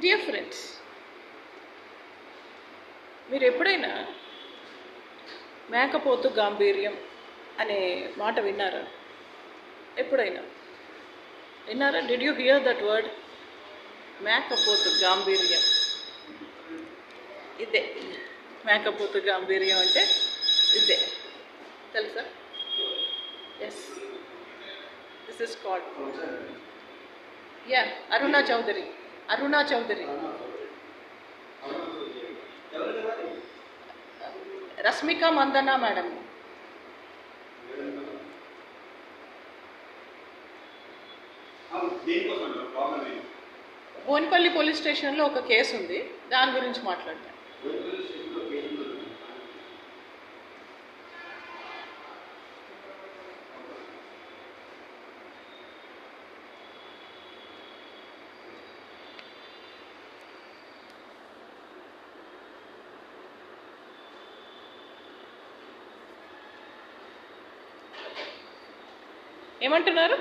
Dear friends, మీరు ఎప్పుడైనా మేకపోతు గాంభీర్యం అనే మాట విన్నారా? ఎప్పుడైనా విన్నారా? Did you hear that word? మేకపోతు గాంభీర్యం. ఇదే మేకపోతు గాంభీర్యం అంటే ఇదే, తెలుసా? Yes, this is called Aruna Chaudhary. Rashmika Mandanna madam. Bonpalli police స్టేషన్లో ఒక కేసు ఉంది, దాని గురించి మాట్లాడతాను. ఏమంటున్నారు?